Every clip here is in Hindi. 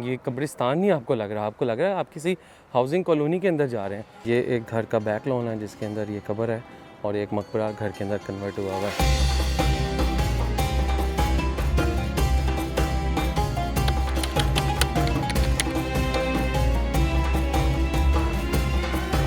ये कब्रिस्तान नहीं आपको लग रहा, आपको लग रहा है आप किसी हाउसिंग कॉलोनी के अंदर जा रहे हैं। ये एक घर का बैक लॉन है जिसके अंदर ये कब्र है और एक मकबरा घर के अंदर कन्वर्ट हुआ हुआ है।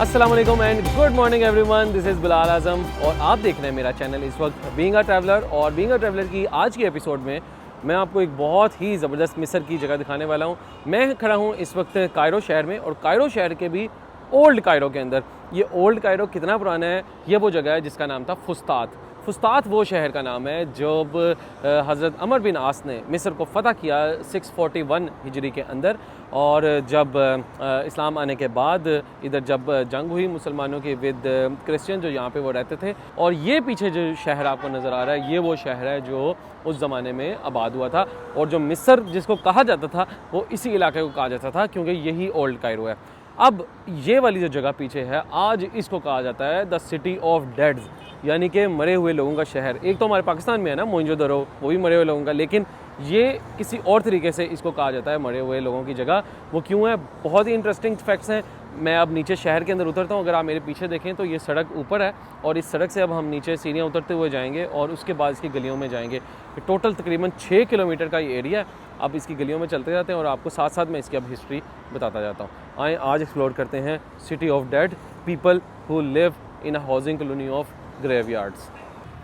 अस्सलाम वालेकुम and good morning everyone, this is Bilal Azam और आप देख रहे हैं मेरा चैनल इस वक्त बीइंग अ ट्रैवलर। और बीइंग अ ट्रैवलर की आज की एपिसोड में मैं आपको एक बहुत ही ज़बरदस्त मिस्र की जगह दिखाने वाला हूँ। मैं खड़ा हूँ इस वक्त कायरो शहर में और कायरो शहर के भी ओल्ड कायरो के अंदर। ये ओल्ड कायरो कितना पुराना है, ये वो जगह है जिसका नाम था फुस्तात। फुस्तात वो शहर का नाम है जब हज़रत अमर बिन आस ने मिस्र को फ़तह किया 641 हिजरी के अंदर। और जब इस्लाम आने के बाद इधर जब जंग हुई मुसलमानों की विद क्रिश्चियन जो यहाँ पे वो रहते थे। और ये पीछे जो शहर आपको नज़र आ रहा है ये वो शहर है जो उस ज़माने में आबाद हुआ था। और जो मिस्र जिसको कहा जाता था वो इसी इलाके को कहा जाता था क्योंकि यही ओल्ड कायरो है। अब ये वाली जो जगह पीछे है आज इसको कहा जाता है द सिटी ऑफ डेड्स, यानी कि मरे हुए लोगों का शहर। एक तो हमारे पाकिस्तान में है ना मोइंजोदड़ो, वो भी मरे हुए लोगों का, लेकिन ये किसी और तरीके से इसको कहा जाता है मरे हुए लोगों की जगह। वो क्यों है, बहुत ही इंटरेस्टिंग फैक्ट्स हैं। मैं अब नीचे शहर के अंदर उतरता हूँ। अगर आप मेरे पीछे देखें तो ये सड़क ऊपर है और इस सड़क से अब हम नीचे सीढ़ियाँ उतरते हुए जाएंगे और उसके बाद इसकी गलियों में जाएंगे। टोटल तकरीबन 6 किलोमीटर का ये एरिया है। अब इसकी गलियों में चलते जाते हैं और आपको साथ साथ मैं इसकी अब हिस्ट्री बताता जाता हूँ। आए आज एक्सप्लोर करते हैं city of dead, people who live in a housing colony of graveyards.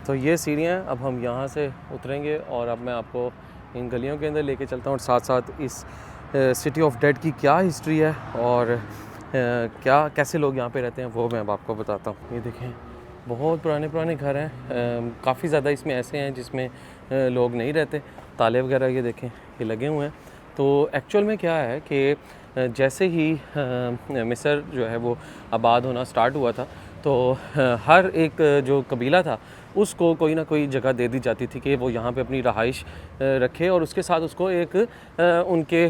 तो ये सीढ़ियाँ अब हम यहाँ से उतरेंगे और अब मैं आपको इन गलियों के अंदर लेके चलता हूँ और साथ साथ इस सिटी ऑफ डेड की क्या हिस्ट्री है और क्या कैसे लोग यहाँ पे रहते हैं वो मैं अब आपको बताता हूँ। ये देखें बहुत पुराने घर हैं, काफ़ी ज़्यादा इसमें ऐसे हैं जिसमें लोग नहीं रहते। ताले वगैरह ये देखें ये लगे हुए हैं। तो एक्चुअल में क्या है कि जैसे ही मिस्र जो है वो आबाद होना स्टार्ट हुआ था तो हर एक जो कबीला था उसको कोई ना कोई जगह दे दी जाती थी कि वो यहाँ पे अपनी रहाइश रखे और उसके साथ उसको एक उनके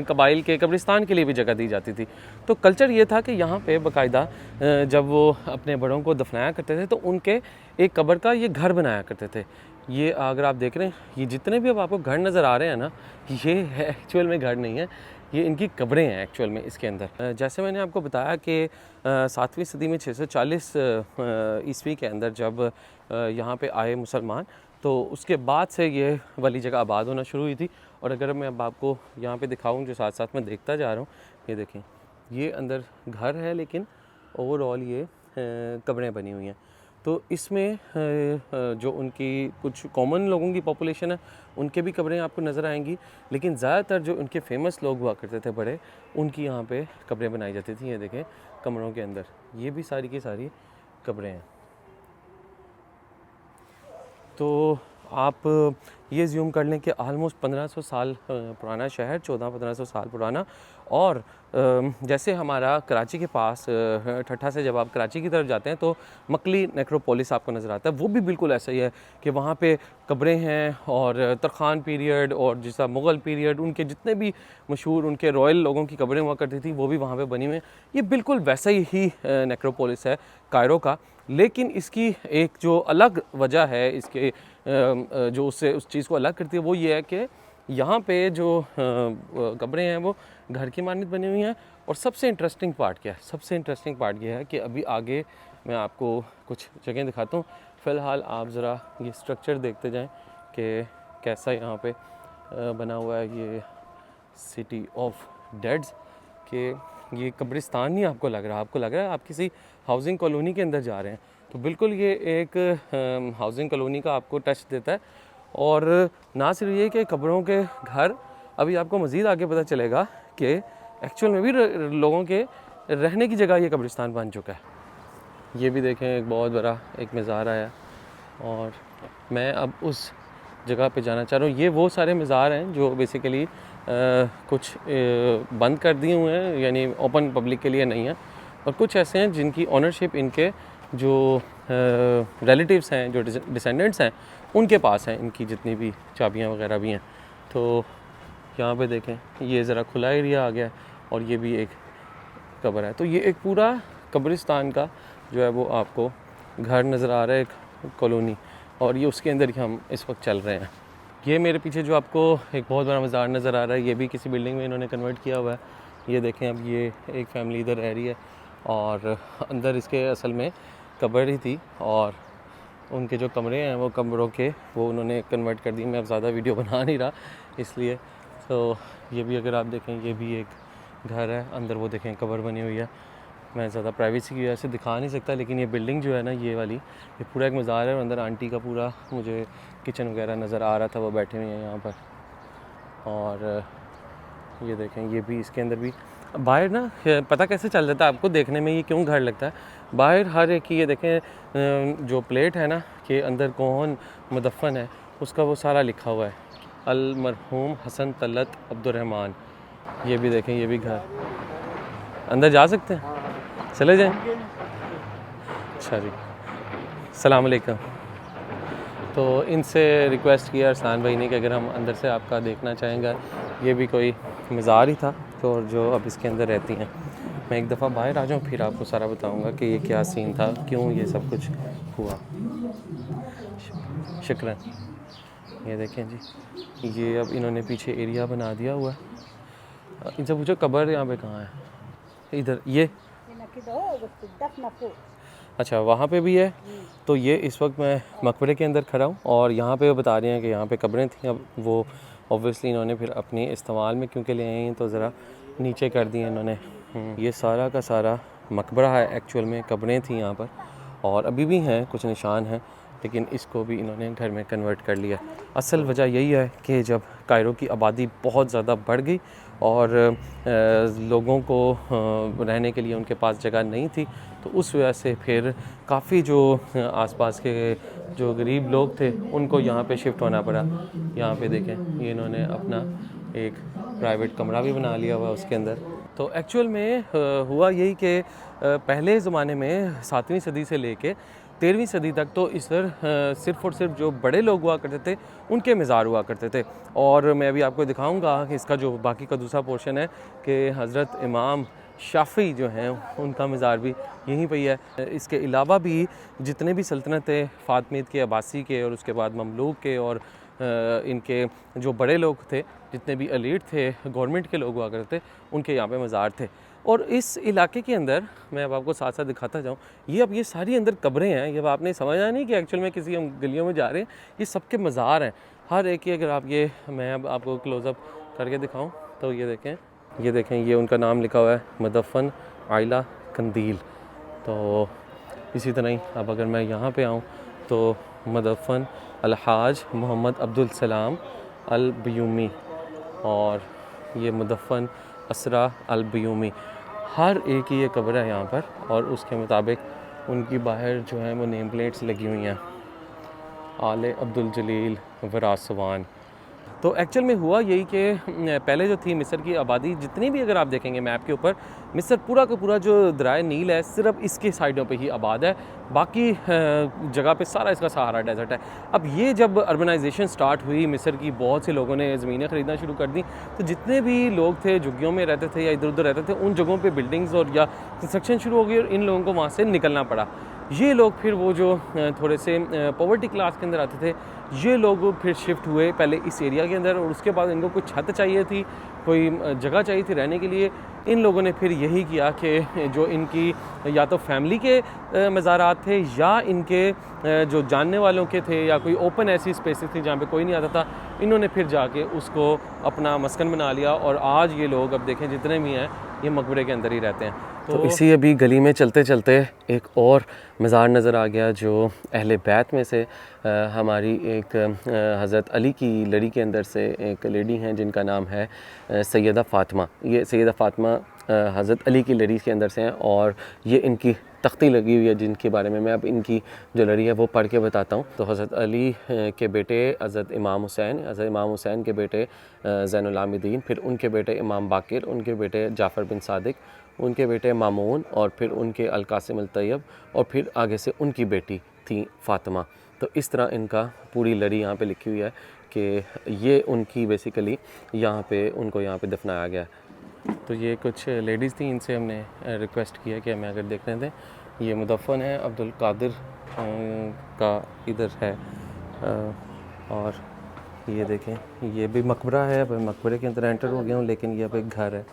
कबाइल के कब्रिस्तान के लिए भी जगह दी जाती थी। तो कल्चर ये था कि यहाँ पे बाकायदा जब वो अपने बड़ों को दफनाया करते थे तो उनके एक कब्र का ये घर बनाया करते थे। ये अगर आप देख रहे हैं ये जितने भी अब आपको घर नज़र आ रहे हैं ना, ये एक्चुअल में घर नहीं है, ये इनकी कब्रें हैं एक्चुअल में इसके अंदर। जैसे मैंने आपको बताया कि 7वीं सदी में 640 ईस्वी के अंदर जब यहाँ पे आए मुसलमान तो उसके बाद से ये वाली जगह आबाद होना शुरू हुई थी। और अगर मैं अब आपको यहाँ पे दिखाऊँ जो साथ साथ मैं देखता जा रहा हूँ, ये देखें ये अंदर घर है लेकिन ओवरऑल ये कब्रें बनी हुई हैं। तो इसमें जो उनकी कुछ कॉमन लोगों की पॉपुलेशन है उनके भी कब्रें आपको नज़र आएंगी, लेकिन ज़्यादातर जो उनके फेमस लोग हुआ करते थे बड़े, उनकी यहाँ पे कब्रें बनाई जाती थी। ये देखें कमरों के अंदर ये भी सारी की सारी कब्रें हैं। तो आप ये ज़्यूम कर लें कि आलमोस्ट 1500 साल पुराना शहर, 1400-1500 साल पुराना। और जैसे हमारा कराची के पास ठट्ठा से जब आप कराची की तरफ जाते हैं तो मकली नेक्रोपोलिस आपको नज़र आता है, वो भी बिल्कुल ऐसा ही है कि वहाँ पे कब्रें हैं और तरखान पीरियड और जैसा मुग़ल पीरियड उनके जितने भी मशहूर उनके रॉयल लोगों की कब्रें हुआ करती थी वो भी वहाँ पे बनी हुई हैं। ये बिल्कुल वैसा ही नेक्रोपोलिस है कायरो का, लेकिन इसकी एक जो अलग वजह है इसके जो उससे उस चीज़ को अलग करती है वो ये है कि यहाँ पे जो कब्रें हैं वो घर की मानद बनी हुई हैं। और सबसे इंटरेस्टिंग पार्ट क्या है, सबसे इंटरेस्टिंग पार्ट ये है कि अभी आगे मैं आपको कुछ जगह दिखाता हूँ। फ़िलहाल आप ज़रा ये स्ट्रक्चर देखते जाएं कि कैसा यहाँ पे बना हुआ है ये सिटी ऑफ डेड्स। कि ये कब्रिस्तान नहीं आपको लग रहा, आपको लग रहा है आप किसी हाउसिंग कॉलोनी के अंदर जा रहे हैं। तो बिल्कुल ये एक हाउसिंग कॉलोनी का आपको टच देता है। और ना सिर्फ ये कि कब्रों के घर, अभी आपको मज़ीद आगे पता चलेगा कि एक्चुअल में भी लोगों के रहने की जगह ये कब्रिस्तान बन चुका है। ये भी देखें एक बहुत बड़ा एक मज़ार आया और मैं अब उस जगह पे जाना चाह रहा हूँ। ये वो सारे मज़ार हैं जो बेसिकली कुछ बंद कर दिए हुए हैं, यानी ओपन पब्लिक के लिए नहीं है, और कुछ ऐसे हैं जिनकी ओनरशिप इनके जो रिलेटिव्स हैं, जो डिसेंडेंट्स हैं, उनके पास हैं इनकी जितनी भी चाबियाँ वगैरह भी हैं। तो यहाँ पे देखें ये ज़रा खुला एरिया आ गया और ये भी एक कब्र है। तो ये एक पूरा कब्रिस्तान का जो है वो आपको घर नज़र आ रहा है, एक कॉलोनी, और ये उसके अंदर ही हम इस वक्त चल रहे हैं। ये मेरे पीछे जो आपको एक बहुत बड़ा मज़ार नज़र आ रहा है, ये भी किसी बिल्डिंग में इन्होंने कन्वर्ट किया हुआ है। ये देखें, अब ये एक फैमिली इधर रह रही है और अंदर इसके असल में कब्र ही थी और उनके जो कमरे हैं वो कमरों के वो उन्होंने कन्वर्ट कर दिए। मैं अब ज़्यादा वीडियो बना नहीं रहा इसलिए। तो ये भी अगर आप देखें, ये भी एक घर है, अंदर वो देखें कब्र बनी हुई है। मैं ज़्यादा प्राइवेसी की वजह से दिखा नहीं सकता, लेकिन ये बिल्डिंग जो है ना, ये वाली, ये पूरा एक मज़ार है और अंदर आंटी का पूरा मुझे किचन वगैरह नज़र आ रहा था, वो बैठे हुए हैं यहाँ पर। और ये देखें, ये भी इसके अंदर भी बाहर ना पता कैसे चल जाता है आपको देखने में ये क्यों घर लगता है। बाहर हर एक की ये देखें जो प्लेट है ना कि अंदर कौन मुदफ़न है उसका वो सारा लिखा हुआ है, अल मरहूम हसन तलत अब्दुर्रहमान। ये भी देखें, ये भी घर, अंदर जा सकते हैं, चले जाएं। अच्छा जी, सलाम अलैकुम। तो इनसे रिक्वेस्ट किया अरसलान भाई ने कि अगर हम अंदर से आपका देखना चाहेंगे। ये भी कोई मज़ार ही था तो जो अब इसके अंदर रहती हैं। मैं एक दफ़ा बाहर आ जाऊँ फिर आपको सारा बताऊंगा कि ये क्या सीन था, क्यों ये सब कुछ हुआ। शुक्रिया। ये देखें जी, ये अब इन्होंने पीछे एरिया बना दिया हुआ है। इनसे पूछो कब्र यहाँ पे कहाँ है? इधर ये अच्छा, वहाँ पे भी है। तो ये इस वक्त मैं मकबरे के अंदर खड़ा हूँ और यहाँ पे बता रहे हैं कि यहाँ पे कब्रें थी। अब वो ऑब्वियसली इन्होंने फिर अपने इस्तेमाल में क्योंकि ले आए हैं तो ज़रा नीचे कर दिए इन्होंने। ये सारा का सारा मकबरा है, एक्चुअल में कब्रें थी यहाँ पर और अभी भी हैं, कुछ निशान हैं, लेकिन इसको भी इन्होंने घर में कन्वर्ट कर लिया। असल वजह यही है कि जब कायरो की आबादी बहुत ज़्यादा बढ़ गई और लोगों को रहने के लिए उनके पास जगह नहीं थी, तो उस वजह से फिर काफ़ी जो आसपास के जो गरीब लोग थे उनको यहाँ पे शिफ्ट होना पड़ा। यहाँ पे देखें, ये इन्होंने अपना एक प्राइवेट कमरा भी बना लिया हुआ उसके अंदर। तो एक्चुअल में हुआ यही कि पहले ज़माने में 7वीं सदी से लेके 13वीं सदी तक तो इस सिर्फ़ और सिर्फ जो बड़े लोग हुआ करते थे उनके मज़ार हुआ करते थे। और मैं अभी आपको दिखाऊंगा कि इसका जो बाकी का दूसरा पोर्शन है कि हज़रत इमाम शाफ़ी जो हैं उनका मज़ार भी यहीं पे ही है। इसके अलावा भी जितने भी सल्तनत फ़ातिमीद के, अब्बासी के और उसके बाद ममलूक के और इनके जो बड़े लोग थे, जितने भी एलीट थे, गवर्नमेंट के लोग हुआ करते थे, उनके यहाँ पे मज़ार थे। और इस इलाके के अंदर मैं अब आपको साथ साथ दिखाता जाऊँ, ये अब ये सारी अंदर कब्रें हैं। ये अब आपने समझा नहीं कि एक्चुअल में किसी हम गलियों में जा रहे हैं, ये सबके मज़ार हैं हर एक की। अगर आप ये मैं अब आपको क्लोज़अप करके दिखाऊँ तो ये देखें, ये उनका नाम लिखा हुआ है, मुदफ़न आइला कंदील। तो इसी तरह ही अब अगर मैं यहाँ पे आऊँ तो मुदफ़न अलहाज मोहम्मद अब्दुल सलाम अल बयूमी और ये मुदफ़न असरा अल बयूमी, हर एक ही ये कब्र है यहाँ पर। और उसके मुताबिक उनकी बाहर जो है वो नेम प्लेट्स लगी हुई हैं, आले अब्दुल जलील वरासवान। तो एक्चुअल में हुआ यही कि पहले जो थी मिस्र की आबादी, जितनी भी अगर आप देखेंगे मैप के ऊपर, मिस्र पूरा का पूरा जो दरिया नील है सिर्फ इसके साइडों पे ही आबाद है, बाकी जगह पे सारा इसका सहारा डेजर्ट है। अब ये जब अर्बनाइजेशन स्टार्ट हुई, मिस्र की बहुत से लोगों ने ज़मीनें ख़रीदना शुरू कर दी, तो जितने भी लोग थे झुग्गियों में रहते थे या इधर उधर रहते थे, उन जगहों पर बिल्डिंग्स और या कंस्ट्रक्शन शुरू हो गई और इन लोगों को वहाँ से निकलना पड़ा। ये लोग फिर वो जो थोड़े से पॉवर्टी क्लास के अंदर आते थे, ये लोग फिर शिफ्ट हुए पहले इस एरिया के अंदर और उसके बाद इनको कुछ छत चाहिए थी, कोई जगह चाहिए थी रहने के लिए। इन लोगों ने फिर यही किया कि जो इनकी या तो फैमिली के मज़ारात थे या इनके जो जानने वालों के थे या कोई ओपन ऐसी स्पेसेस थी जहाँ पे कोई नहीं आता था, इन्होंने फिर जाके उसको अपना मस्कन बना लिया। और आज ये लोग अब देखें जितने भी हैं ये मकबरे के अंदर ही रहते हैं। तो इसी अभी गली में चलते चलते एक और मज़ार नज़र आ गया जो अहले बैत में से हमारी एक हज़रत अली की लड़ी के अंदर से एक लेडी हैं जिनका नाम है सैयदा फ़ातिमा। ये सैयदा फ़ातिमा हज़रत अली की लड़ी के अंदर से हैं और ये इनकी तख्ती लगी हुई है जिनके बारे में मैं अब इनकी जो लड़ी है वो पढ़ के बताता हूँ। तो हज़रत अली के बेटे हज़रत इमाम हुसैन के बेटे ज़ैनुल आबिदीन, फिर उनके बेटे इमाम बाकिर, उनके बेटे जाफ़र बिन सादिक, उनके बेटे मामून और फिर उनके अल-कासिम अल-तैयब और फिर आगे से उनकी बेटी थी फ़ातिमा। तो इस तरह इनका पूरी लड़ी यहाँ पे लिखी हुई है कि ये उनकी बेसिकली यहाँ पे उनको यहाँ पे दफनाया गया। तो ये कुछ लेडीज़ थी, इनसे हमने रिक्वेस्ट किया कि हमें अगर देखने दें। ये मुदफ़न है अब्दुल कादिर का इधर है और ये देखें, ये भी मकबरा है। अब मकबरे के अंदर एंटर हो गया हूँ, लेकिन ये अब एक घर है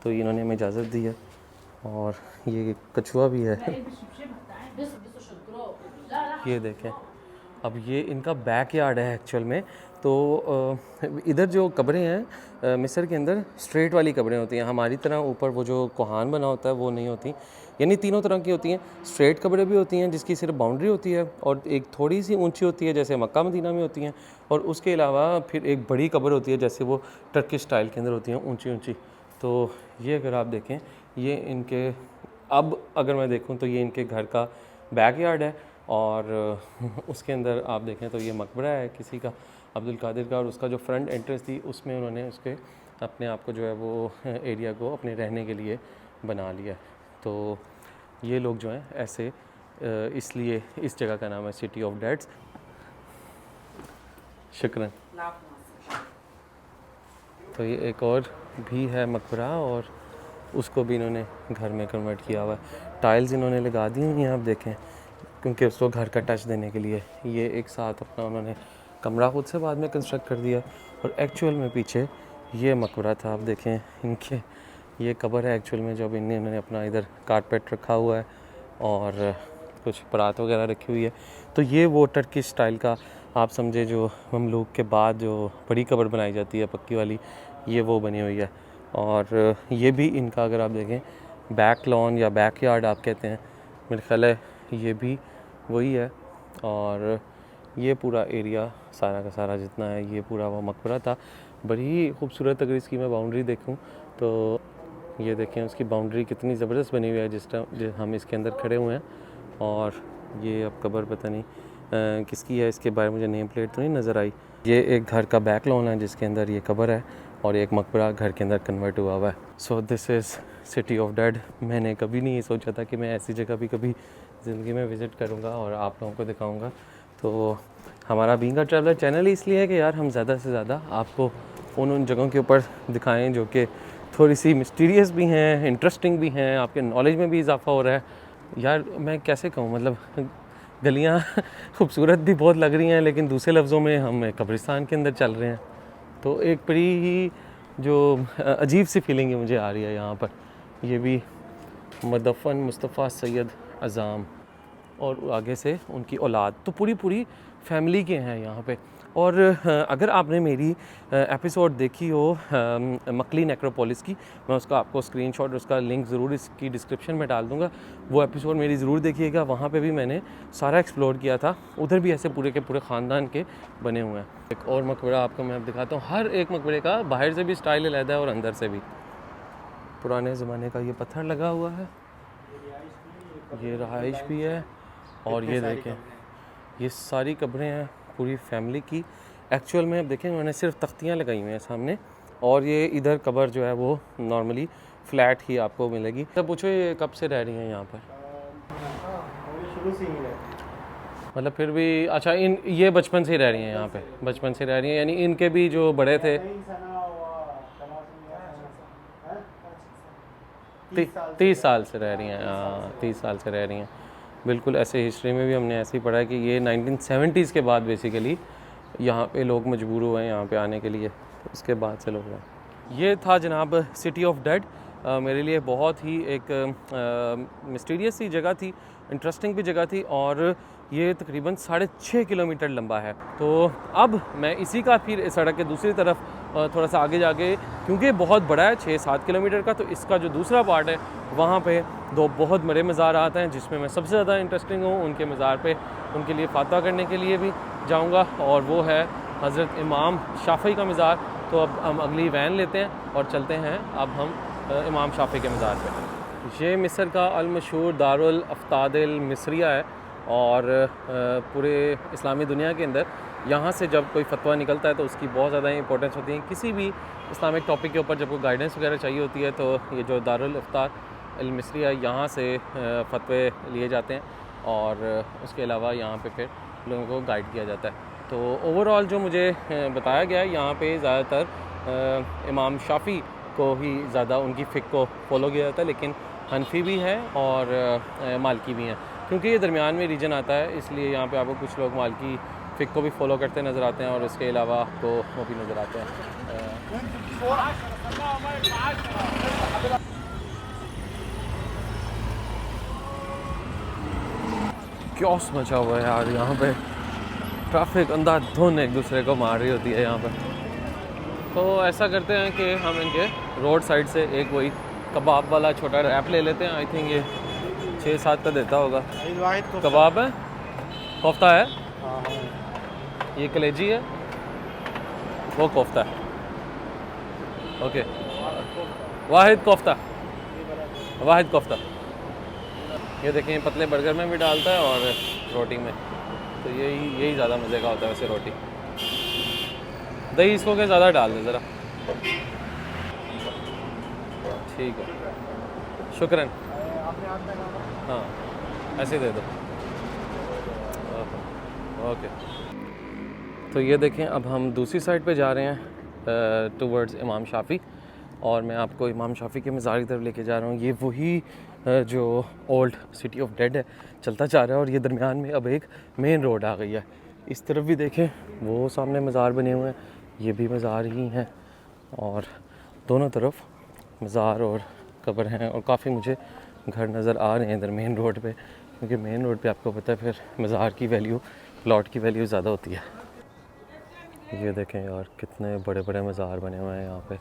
तो इन्होंने हमें इजाज़त दी है। और ये कछुआ भी है। ये देखें, अब ये इनका बैक यार्ड है एक्चुअल में। तो इधर जो कब्रें हैं मिस्र के अंदर स्ट्रेट वाली कब्रें होती हैं, हमारी तरह ऊपर वो जो कोहान बना होता है वो नहीं होती। यानी तीनों तरह की होती हैं। स्ट्रेट कब्रें भी होती हैं जिसकी सिर्फ बाउंड्री होती है, और एक थोड़ी सी ऊंची होती है जैसे मक्का मदीना में होती हैं, और उसके अलावा फिर एक बड़ी कब्र होती है जैसे वो टर्किश स्टाइल के अंदर होती हैं, ऊंची ऊंची। तो ये अगर आप देखें, ये इनके, अब अगर मैं देखूँ तो ये इनके घर का बैक यार्ड है, और उसके अंदर आप देखें तो ये मकबरा है किसी का, अब्दुल कादिर का, और उसका जो फ्रंट एंट्रेंस थी उसमें उन्होंने उसके अपने आप को जो है वो एरिया को अपने रहने के लिए बना लिया। तो ये लोग जो हैं ऐसे, इसलिए इस जगह का नाम है सिटी ऑफ डेड्स। शुक्रन। तो ये एक और भी है मकबरा, और उसको भी इन्होंने घर में कन्वर्ट किया हुआ है। टाइल्स इन्होंने लगा दी हुई हैं, आप देखें, क्योंकि उसको घर का टच देने के लिए। ये एक साथ अपना उन्होंने कमरा खुद से बाद में कंस्ट्रक्ट कर दिया, और एक्चुअल में पीछे ये मकबरा था। आप देखें, इनके ये कब्र है एक्चुअल में, जब इन्होंने अपना इधर कारपेट रखा हुआ है और कुछ परात वगैरह रखी हुई है। तो ये वो टर्किश स्टाइल का आप समझे, जो ममलूक के बाद जो बड़ी कब्र बनाई जाती है पक्की वाली, ये वो बनी हुई है। और ये भी इनका अगर आप देखें बैक लॉन या बैक यार्ड आप कहते हैं, मेरे ख्याल है ये भी वही है। और ये पूरा एरिया सारा का सारा जितना है, ये पूरा वो मकबरा था। बड़ी खूबसूरत अगर इसकी मैं बाउंड्री देखूं तो ये देखें उसकी बाउंड्री कितनी ज़बरदस्त बनी हुई है जिस टाइम हम इसके अंदर खड़े हुए हैं। और ये अब कब्र पता नहीं किसकी है, इसके बारे में मुझे नेम प्लेट तो नहीं नज़र आई। ये एक घर का बैक लॉन है जिसके अंदर ये कब्र है, और एक मकबरा घर के अंदर कन्वर्ट हुआ हुआ है। So this is city of dead. मैंने कभी नहीं सोचा था कि मैं ऐसी जगह भी कभी ज़िंदगी में विज़िट करूँगा और आप लोगों को दिखाऊँगा। तो हमारा बीइंग अ ट्रैवलर चैनल इसलिए है कि यार हम ज़्यादा से ज़्यादा आपको उन जगहों के ऊपर दिखाएं जो कि थोड़ी सी मिस्टीरियस भी हैं, इंटरेस्टिंग भी हैं, आपके नॉलेज में भी इजाफा हो रहा है। यार मैं कैसे कहूँ, मतलब गलियाँ खूबसूरत भी बहुत लग रही हैं, लेकिन दूसरे लफ्ज़ों में हम कब्रिस्तान के अंदर चल रहे हैं। तो एक बड़ी ही जो अजीब सी फीलिंग है मुझे आ रही है यहाँ पर। ये भी मदफ़न मुस्तफ़ा सैयद अज़ाम, और आगे से उनकी औलाद, तो पूरी फैमिली के हैं यहाँ पे। और अगर आपने मेरी एपिसोड देखी हो मकली नेक्रोपोलिस की, मैं उसका आपको स्क्रीनशॉट, उसका लिंक ज़रूर इसकी डिस्क्रिप्शन में डाल दूँगा। वो एपिसोड मेरी ज़रूर देखिएगा, वहाँ पे भी मैंने सारा एक्सप्लोर किया था। उधर भी ऐसे पूरे के पूरे ख़ानदान के बने हुए हैं। एक और मकबरा आपको मैं अब दिखाता हूँ। हर एक मकबरे का बाहर से भी स्टाइल अलग है और अंदर से भी। पुराने ज़माने का ये पत्थर लगा हुआ है, ये रहाइश भी है, और ये देखें ये सारी कब्रें हैं पूरी फैमिली की। एक्चुअल में अब देखें उन्होंने सिर्फ तख्तियाँ लगाई हुई हैं सामने, और ये इधर कब्र जो है वो नॉर्मली फ्लैट ही आपको मिलेगी। तब पूछो ये कब से रह रही हैं यहाँ पर? शुरू से ही मतलब फिर भी अच्छा, इन ये बचपन से ही रह रही हैं यहाँ पे, बचपन से रह रही हैं, यानी इनके भी जो बड़े थे 30 साल से रह रही हैं। 30 साल से रह रही हैं, बिल्कुल। ऐसे हिस्ट्री में भी हमने ऐसे ही पढ़ा है कि ये 1970s के बाद बेसिकली यहाँ पे लोग मजबूर हुए हैं यहाँ पे आने के लिए, तो उसके बाद से लोग हैं। ये था जनाब सिटी ऑफ डेड। मेरे लिए बहुत ही एक मिस्टीरियस सी जगह थी, इंटरेस्टिंग भी जगह थी, और ये तकरीबन 6.5 किलोमीटर लंबा है। तो अब मैं इसी का फिर सड़क के दूसरी तरफ थोड़ा सा आगे जाके, क्योंकि बहुत बड़ा है 6-7 किलोमीटर का, तो इसका जो दूसरा पार्ट है वहाँ पे दो बहुत बड़े मज़ार आते हैं, जिसमें मैं सबसे ज़्यादा इंटरेस्टिंग हूँ उनके मज़ार पे उनके लिए फातवा करने के लिए भी जाऊँगा, और वो है हज़रत इमाम शाफ़ी का मज़ार। तो अब हम अगली वैन लेते हैं और चलते हैं अब हम इमाम शाफ़ी के मज़ार पे। ये मिस्र का अलमशहूर दारुल अफ्तादिल मिस्रिया है, और पूरे इस्लामी दुनिया के अंदर यहाँ से जब कोई फतवा निकलता है तो उसकी बहुत ज़्यादा इंपॉर्टेंस होती है। किसी भी इस्लामिक टॉपिक के ऊपर जब कोई गाइडेंस वगैरह चाहिए होती है तो ये जो दारुल अफ्तार अल मिस्रिया, यहाँ से फतवे लिए जाते हैं, और उसके अलावा यहाँ पे फिर लोगों को गाइड किया जाता है। तो ओवरऑल जो मुझे बताया गया है, यहाँ पे ज़्यादातर इमाम शाफ़ी को ही ज़्यादा उनकी फ़िक़्ह को फॉलो किया जाता है, लेकिन हनफी भी हैं और मालिकी भी हैं। क्योंकि ये दरमियान में रीजन आता है, इसलिए यहाँ पे आपको कुछ लोग मालिकी फ़िक को भी फॉलो करते नज़र आते हैं और इसके अलावा आपको वो भी नज़र आते हैं। क्योस मचा हुआ है यार यहाँ पे, ट्रैफिक अंधाधुन एक दूसरे को मार रही होती है यहाँ पे। तो ऐसा करते हैं कि हम इनके रोड साइड से एक वही कबाब वाला छोटा रैप ले लेते हैं। आई थिंक ये 6-7 का देता होगा। कबाब है, कोफ्ता है, ये कलेजी है, वो कोफ्ता है। ओके, वाहिद कोफ्ता, वाहिद कोफ्ता। ये देखें पतले बर्गर में भी डालता है और रोटी में, तो यही ज़्यादा मज़े का होता है वैसे रोटी। दही इसको के ज़्यादा डाल दे ज़रा। ठीक है, शुक्रन। हाँ ऐसे ही दे दो। ओके, तो ये देखें अब हम दूसरी साइड पे जा रहे हैं टुवर्ड्स इमाम शाफ़ी, और मैं आपको इमाम शाफ़ी के मज़ार की तरफ लेके जा रहा हूँ। ये वही जो ओल्ड सिटी ऑफ डेड है चलता जा रहा है, और ये दरमियान में अब एक मेन रोड आ गई है। इस तरफ भी देखें, वो सामने मज़ार बने हुए हैं, ये भी मज़ार ही हैं, और दोनों तरफ मज़ार और कब्र हैं, और काफ़ी मुझे घर नज़र आ रहे हैं इधर मेन रोड पे, क्योंकि मेन रोड पे आपको पता है फिर मज़ार की वैल्यू, प्लॉट की वैल्यू ज़्यादा होती है। ये देखें यार कितने बड़े बड़े मज़ार बने हुए हैं यहाँ पे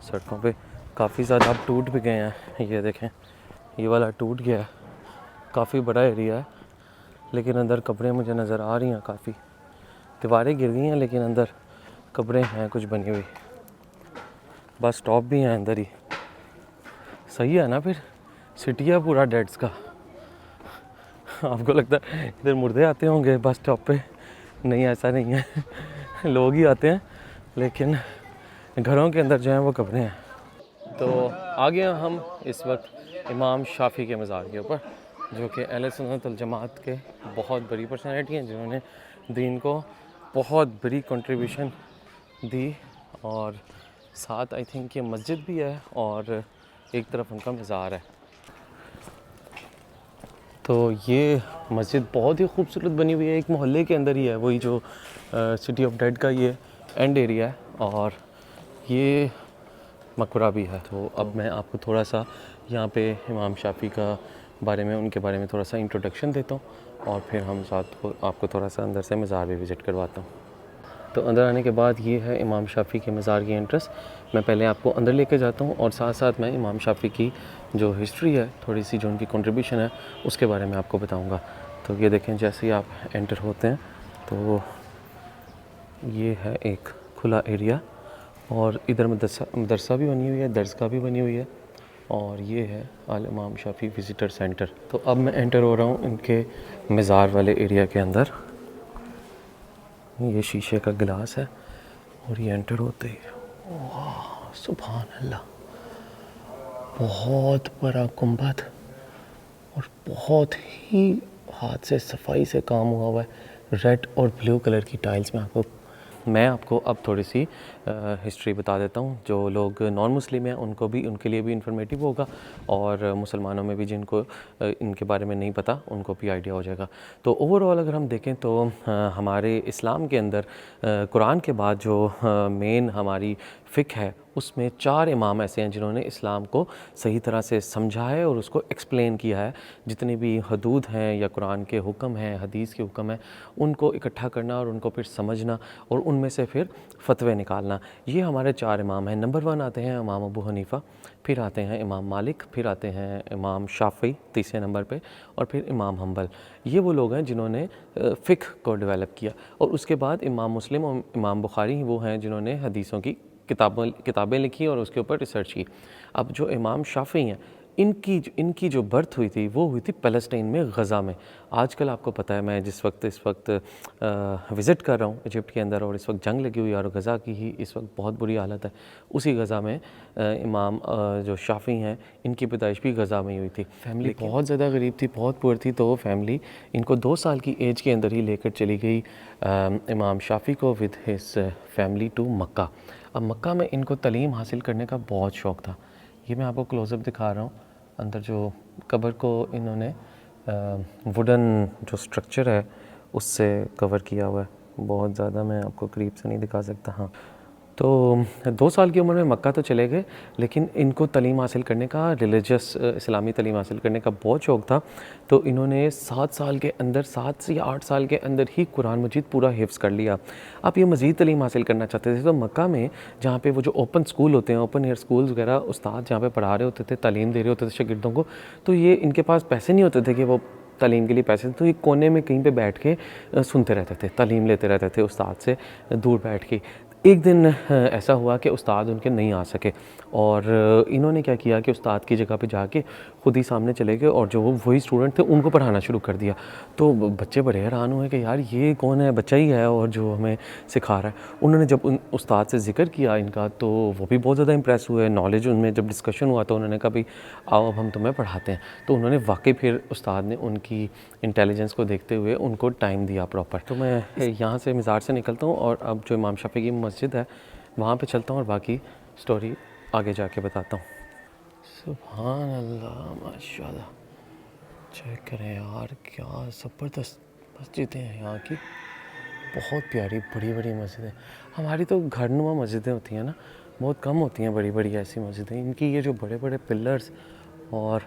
सड़कों पे, काफ़ी ज़्यादा अब टूट भी गए हैं। ये देखें, ये वाला टूट गया है, काफ़ी बड़ा एरिया है, लेकिन अंदर कब्रें मुझे नज़र आ रही हैं काफ़ी। दीवारें गिर गई हैं लेकिन अंदर कब्रें हैं कुछ बनी हुई, बस स्टॉप भी हैं अंदर ही। सही है ना, फिर सिटी है पूरा डेड्स का। आपको लगता है इधर मुर्दे आते होंगे बस स्टॉप पे? नहीं, ऐसा नहीं है, लोग ही आते हैं, लेकिन घरों के अंदर जो हैं वो कब्रें हैं। तो आ गए हम इस वक्त इमाम शाफ़ी के मज़ार के ऊपर, जो कि अहले सुन्नत वल जमात के बहुत बड़ी पर्सनैलिटी हैं, जिन्होंने दीन को बहुत बड़ी कंट्रीब्यूशन दी, और साथ आई थिंक ये मस्जिद भी है और एक तरफ उनका मज़ार है। तो ये मस्जिद बहुत ही खूबसूरत बनी हुई है, एक मोहल्ले के अंदर ही है, वही जो सिटी ऑफ डेड का ये एंड एरिया है, और ये मकबरा भी है। तो अब मैं आपको थोड़ा सा यहाँ पे इमाम शाफ़ी का बारे में, उनके बारे में थोड़ा सा इंट्रोडक्शन देता हूँ, और फिर हम साथ आपको थोड़ा सा अंदर से मज़ार भी विज़िट करवाता हूँ। तो अंदर आने के बाद ये है इमाम शाफ़ी के मज़ार की एंट्रेंस। मैं पहले आपको अंदर लेके जाता हूँ, और साथ साथ मैं इमाम शाफ़ी की जो हिस्ट्री है, थोड़ी सी जो उनकी कंट्रीब्यूशन है, उसके बारे में आपको बताऊँगा। तो ये देखें, जैसे ही आप एंटर होते हैं तो ये है एक खुला एरिया, और इधर मदरसा भी बनी हुई है, दरसगाह भी बनी हुई है, और ये है आल इमाम शाफ़ी विज़िटर सेंटर। तो अब मैं एंटर हो रहा हूँ इनके मज़ार वाले एरिया के अंदर। ये शीशे का गिलास है, और ये एंटर होते ही वाह सुभान अल्लाह, बहुत बड़ा गुंबद, और बहुत ही हाथ से सफाई से काम हुआ हुआ है। रेड और ब्लू कलर की टाइल्स में मैं आपको अब थोड़ी सी हिस्ट्री बता देता हूँ। जो लोग नॉन मुस्लिम हैं उनके लिए भी इंफॉर्मेटिव होगा, और मुसलमानों में भी जिनको इनके बारे में नहीं पता उनको भी आइडिया हो जाएगा। तो ओवरऑल अगर हम देखें तो हमारे इस्लाम के अंदर कुरान के बाद जो मेन हमारी फ़िक़्ह है, उसमें 4 इमाम ऐसे हैं जिन्होंने इस्लाम को सही तरह से समझा है और उसको एक्सप्लेन किया है। जितनी भी हदूद हैं या कुरान के हुक्म हैं, हदीस के हुक्म हैं, उनको इकट्ठा करना और उनको फिर समझना और उनमें से फिर फतवे निकालना, ये हमारे 4 इमाम हैं। नंबर 1 आते हैं इमाम अबू हनीफ़ा, फिर आते हैं इमाम मालिक, फिर आते हैं इमाम शाफ़ी तीसरे नंबर पे, और फिर इमाम हम्बल। ये वो लोग हैं जिन्होंने फ़िक़्ह को डेवलप किया। और उसके बाद इमाम मुस्लिम और इमाम बुखारी वो हैं जिन्होंने हदीसों की किताबें लिखी और उसके ऊपर रिसर्च की। अब जो इमाम शाफ़ी हैं, इनकी जो बर्थ हुई थी वो हुई थी फ़लस्तीन में, गज़ा में। आजकल आपको पता है मैं इस वक्त विज़िट कर रहा हूँ इजिप्ट के अंदर, और इस वक्त जंग लगी हुई है और गज़ा की ही इस वक्त बहुत बुरी हालत है। उसी गज़ा में इमाम जो शाफ़ी हैं, इनकी पैदाइश भी गज़ा में ही हुई थी। फैमिली बहुत ज़्यादा गरीब थी, बहुत पुअर थी, तो वो फैमिली इनको 2 साल की एज के अंदर ही लेकर चली गई इमाम शाफ़ी को विद हिज फैमिली टू मक्का। अब मक्का में इनको तालीम हासिल करने का बहुत शौक़ था। ये मैं आपको क्लोज़अप दिखा रहा हूँ। अंदर जो कब्र को इन्होंने वुडन जो स्ट्रक्चर है उससे कवर किया हुआ है, बहुत ज़्यादा मैं आपको करीब से नहीं दिखा सकता। हाँ, तो 2 साल की उम्र में मक्का तो चले गए, लेकिन इनको तालीम हासिल करने का, रिलीजियस इस्लामी तालीम हासिल करने का बहुत शौक़ था। तो इन्होंने 7 साल के अंदर, 7 से या 8 साल के अंदर ही कुरान मजीद पूरा हिफ्ज़ कर लिया। आप ये मज़ीद तालीम हासिल करना चाहते थे तो मक्का में, जहाँ पे वो जो ओपन स्कूल होते हैं, ओपन एयर स्कूल्स वगैरह, उस्ताद जहाँ पे पढ़ा रहे होते थे, तालीम दे रहे होते थे शागिर्दों को, तो ये इनके पास पैसे नहीं होते थे कि वो तालीम के लिए पैसे, तो ये कोने में कहीं पे बैठ के सुनते रहते थे, तालीम लेते रहते थे उस्ताद से दूर बैठ के। एक दिन ऐसा हुआ कि उस्ताद उनके नहीं आ सके, और इन्होंने क्या किया कि उस्ताद की जगह पे जाके ख़ुद ही सामने चले गए और जो वही स्टूडेंट थे उनको पढ़ाना शुरू कर दिया। तो बच्चे बड़े हैरान हुए कि यार ये कौन है, बच्चा ही है और जो हमें सिखा रहा है। उन्होंने जब उन उस्ताद से ज़िक्र किया इनका, तो वो भी बहुत ज़्यादा इंप्रेस हुए। नॉलेज उनमें जब डिस्कशन हुआ तो उन्होंने कहा भाई आओ अब हम तुम्हें पढ़ाते हैं। तो उन्होंने वाकई फिर उस्ताद ने उनकी इंटेलिजेंस को देखते हुए उनको टाइम दिया प्रॉपर। तो मैं यहाँ से मज़ार से निकलता हूँ और अब जो इमाम शाफ़ी की मस्जिद है वहाँ पे चलता हूँ और बाकी स्टोरी आगे जाके बताता हूँ। सुभान अल्लाह, माशाल्लाह, चेक करें यार, क्या ज़बरदस्त मस्जिदें हैं यहाँ की, बहुत प्यारी बड़ी बड़ी मस्जिदें। हमारी तो घरनुमा मस्जिदें होती हैं ना, बहुत कम होती हैं बड़ी बड़ी ऐसी मस्जिदें। इनकी ये जो बड़े बड़े पिलर्स और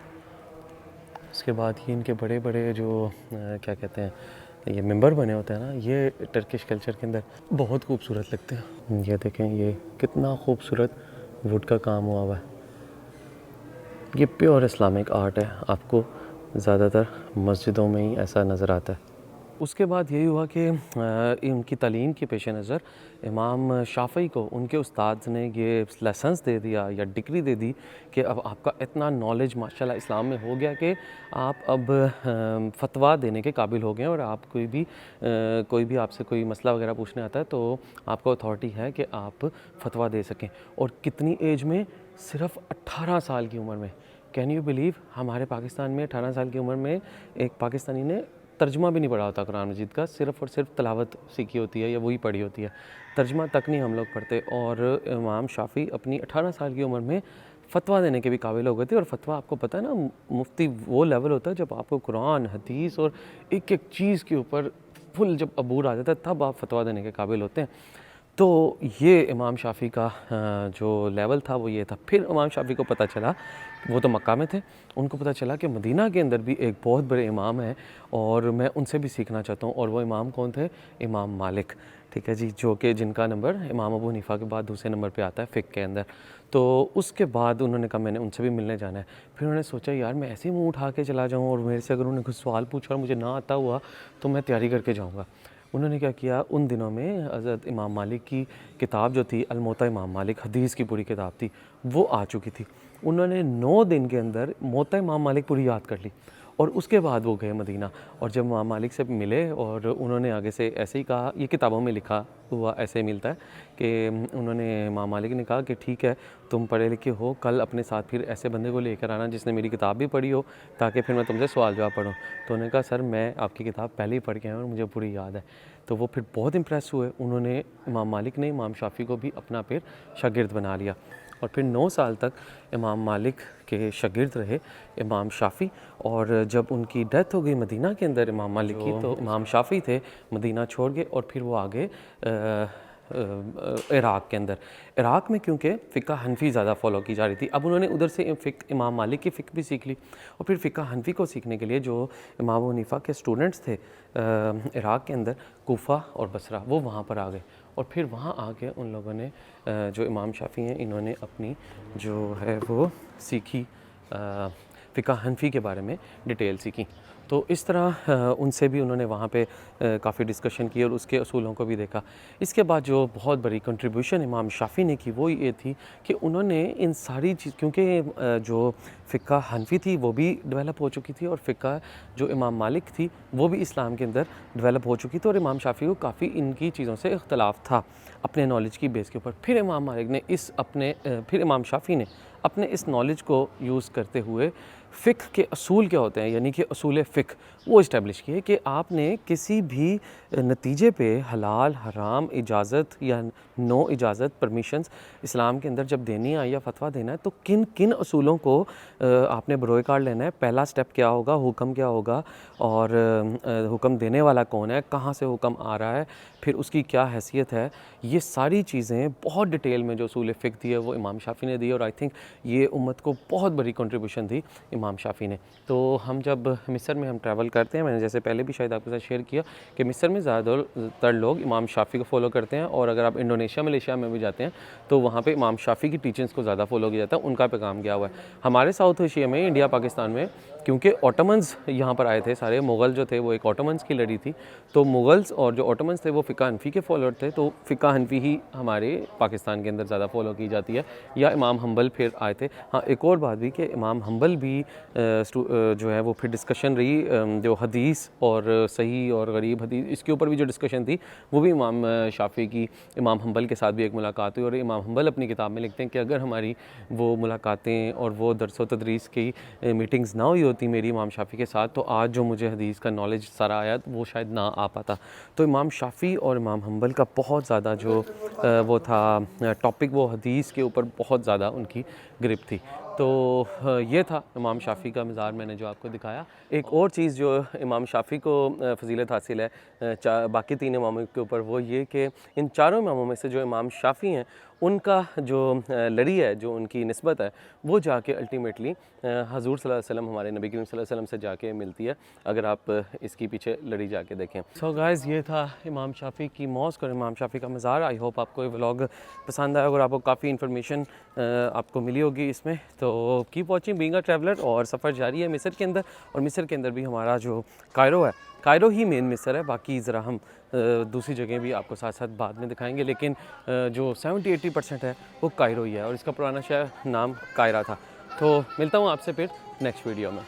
उसके बाद ये इनके बड़े बड़े जो क्या कहते हैं, ये मिंबर बने होते हैं ना, ये टर्किश कल्चर के अंदर बहुत खूबसूरत लगते हैं। ये देखें, ये कितना खूबसूरत वुड का काम हुआ हुआ है। ये प्योर इस्लामिक आर्ट है, आपको ज़्यादातर मस्जिदों में ही ऐसा नज़र आता है। उसके बाद यही हुआ कि इनकी तालीम के पेश नज़र इमाम शाफ़ी को उनके उस्ताद ने ये लेसन्स दे दिया या डिग्री दे दी कि अब आपका इतना नॉलेज माशाल्लाह इस्लाम में हो गया कि आप अब फ़तवा देने के काबिल हो गए हैं, और आप कोई भी आपसे कोई मसला वगैरह पूछने आता है तो आपको अथॉरिटी है कि आप फ़तवा दे सकें। और कितनी एज में? सिर्फ़ 18 साल की उम्र में। कैन यू बिलीव, हमारे पाकिस्तान में 18 साल की उम्र में एक पाकिस्तानी ने तर्जमा भी नहीं पढ़ा होता कुरान मजीद का, सिर्फ़ और सिर्फ तलावत सीखी होती है या वही पढ़ी होती है, तर्जमा तक नहीं हम लोग पढ़ते। और इमाम शाफ़ी अपनी 18 साल की उम्र में फ़तवा देने के भी काबिल हो गए थे। और फ़तवा, आपको पता है ना, मुफ्ती वो लेवल होता है जब आपको कुरान, हदीस और एक एक चीज़ के ऊपर फुल जब अबूर आ जाता है तब आप फ़तवा देने के काबिल होते हैं। तो ये इमाम शाफ़ी का जो लेवल था वो ये था। फिर इमाम शाफ़ी को पता चला, वो तो मक्का में थे, उनको पता चला कि मदीना के अंदर भी एक बहुत बड़े इमाम हैं और मैं उनसे भी सीखना चाहता हूँ। और वो इमाम कौन थे? इमाम मालिक, ठीक है जी, जो कि जिनका नंबर इमाम अबू हनीफ़ा के बाद दूसरे नंबर पे आता है फ़िक़्ह के अंदर। तो उसके बाद उन्होंने कहा मैंने उनसे भी मिलने जाना है। फिर उन्होंने सोचा यार मैं ऐसे ही मुँह उठा के चला जाऊँ और मेरे से अगर उन्होंने कुछ सवाल पूछा और मुझे ना आता हुआ तो मैं तैयारी करके जाऊँगा। उन्होंने क्या किया, उन दिनों में हज़रत इमाम मालिक की किताब जो थी अल-मोता इमाम मालिक, हदीस की पूरी किताब थी, वो आ चुकी थी। उन्होंने 9 दिन के अंदर मोता इमाम मालिक पूरी याद कर ली और उसके बाद वो गए मदीना। और जब इमाम मालिक से मिले और उन्होंने आगे से ऐसे ही कहा, ये किताबों में लिखा हुआ ऐसे ही मिलता है कि उन्होंने इमाम मालिक ने कहा कि ठीक है तुम पढ़े लिखे हो, कल अपने साथ फिर ऐसे बंदे को लेकर आना जिसने मेरी किताब भी पढ़ी हो, ताकि फिर मैं तुमसे सवाल जवाब पढ़ूँ। तो उन्होंने कहा सर मैं आपकी किताब पहले ही पढ़ के आया हूँ और मुझे पूरी याद है। तो वो फिर बहुत इम्प्रेस हुए। उन्होंने, इमाम मालिक ने इमाम शाफ़ी को भी अपना फिर शागिर्द बना लिया और फिर 9 साल तक इमाम मालिक के शागिर्द रहे इमाम शाफ़ी। और जब उनकी डेथ हो गई मदीना के अंदर इमाम मालिक की, तो इमाम शाफ़ी थे मदीना छोड़ गए और फिर वो आगे इराक़ के अंदर। इराक़ में क्योंकि फ़िक़्ह हनफ़ी ज़्यादा फ़ॉलो की जा रही थी, अब उन्होंने उधर से इमाम मालिक की फ़िक़्ह भी सीख ली और फिर फ़िक़्ह हनफ़ी को सीखने के लिए जो इमाम अबू हनीफ़ा के स्टूडेंट्स थे इराक़ के अंदर, कूफ़ा और बसरा, वो वहाँ पर आ गए। और फिर वहाँ आके उन लोगों ने जो इमाम शाफ़ी हैं इन्होंने अपनी जो है वो सीखी, फ़िक़्ह हनफ़ी के बारे में डिटेल सीखी। तो इस तरह उनसे भी उन्होंने वहाँ पे काफ़ी डिस्कशन की और उसके असूलों को भी देखा। इसके बाद जो बहुत बड़ी कंट्रीब्यूशन इमाम शाफ़ी ने की वो ये थी कि उन्होंने इन सारी चीज़, क्योंकि जो फ़िक़्ह हनफ़ी थी वो भी डेवलप हो चुकी थी और फ़िक़्ह जो इमाम मालिक थी वो भी इस्लाम के अंदर डेवलप हो चुकी थी और इमाम शाफ़ी को काफ़ी इनकी चीज़ों से इख्तलाफ था अपने नॉलेज की बेस के ऊपर। फिर इमाम मालिक ने फिर इमाम शाफ़ी ने अपने इस नॉलेज को यूज़ करते हुए फ़िक़्ह के असूल क्या होते हैं, यानी कि असूल फ़िक़्ह वो इस्टेब्लिश किए कि आपने किसी भी नतीजे पे हलाल, हराम, इजाज़त या नो इजाज़त, परमिशंस इस्लाम के अंदर जब देनी है या फ़तवा देना है तो किन किन असूलों को आपने बरोए कार लेना है। पहला स्टेप क्या होगा, हुक्म क्या होगा, और हुक्म देने वाला कौन है, कहाँ से हुक्म आ रहा है, फिर उसकी क्या हैसियत है। ये सारी चीज़ें बहुत डिटेल में जो असूल फ़िक़्ह दी है वो इमाम शाफ़ी ने दी है, और आई थिंक ये उम्मत को बहुत बड़ी कंट्रीब्यूशन दी इमाम शाफ़ी ने। तो हम जब मिस्र में हम ट्रैवल करते हैं, मैंने जैसे पहले भी शायद आपके साथ शेयर किया कि मिस्र में ज़्यादातर लोग इमाम शाफ़ी को फॉलो करते हैं, और अगर आप इंडोनेशिया, मलेशिया में भी जाते हैं तो वहाँ पे इमाम शाफ़ी की टीचिंग्स को ज़्यादा फॉलो किया जाता है, उनका पैगाम गया हुआ है। हमारे साउथ एशिया में, इंडिया पाकिस्तान में, क्योंकि ऑटोमन्स यहाँ पर आए थे सारे, मुग़ल जो थे वो एक ऑटोमन्स की लड़ी थी, तो मुग़ल्स और जो ऑटोमन्स थे वो फ़िक़्ह हनफ़ी के फॉलोअर थे, तो फ़िक़्ह हनफ़ी ही हमारे पाकिस्तान के अंदर ज़्यादा फॉलो की जाती है, या इमाम हम्बल फिर आए थे। हाँ, एक और बात भी कि इमाम हम्बल भी जो है वो फिर डिस्कशन रही, जो हदीस और सही और गरीब हदीस, इसके ऊपर भी जो डिस्कशन थी वो भी इमाम शाफ़ी की इमाम हम्बल के साथ भी एक मुलाकात हुई, और इमाम हम्बल अपनी किताब में लिखते हैं कि अगर हमारी वो मुलाकातें और वो दरस व तदरीस की मीटिंग्स ना हुई होती मेरी इमाम शाफ़ी के साथ, तो आज जो मुझे हदीस का नॉलेज सारा आया वो शायद ना आ पाता। तो इमाम शाफ़ी और इमाम हम्बल का बहुत ज़्यादा जो वो था टॉपिक, वो हदीस के ऊपर बहुत ज़्यादा उनकी ग्रिप थी। तो ये था इमाम शाफ़ी का मज़ार मैंने जो आपको दिखाया। एक और चीज़ जो इमाम शाफ़ी को फ़जीलत हासिल है बाकी तीन इमामों के ऊपर, वो ये कि इन चारों इमामों में से जो इमाम शाफ़ी हैं उनका जो लड़ी है, जो उनकी निस्बत है, वो जाके अल्टीमेटली हज़ूर सल्लल्लाहु अलैहि वसल्लम, हमारे नबी करीम सल्लल्लाहु अलैहि वसल्लम से जाके मिलती है, अगर आप इसकी पीछे लड़ी जाके देखें। सो गाइज़, ये था इमाम शाफ़ी की मॉस्क और इमाम शाफ़ी का मज़ार। आई होप आपको ये व्लॉग पसंद आया और आपको काफ़ी इन्फॉर्मेशन आपको मिली होगी इसमें। तो keep watching being a traveller, और सफ़र जारी है मिस्र के अंदर, और मिस्र के अंदर भी हमारा जो कायरो है, कायरो ही मेन मिस्र है, बाकी ज़रा हम दूसरी जगह भी आपको साथ साथ बाद में दिखाएंगे, लेकिन जो 70-80% है वो कायरो ही है, और इसका पुराना शहर नाम कायरा था। तो मिलता हूँ आपसे फिर नेक्स्ट वीडियो में।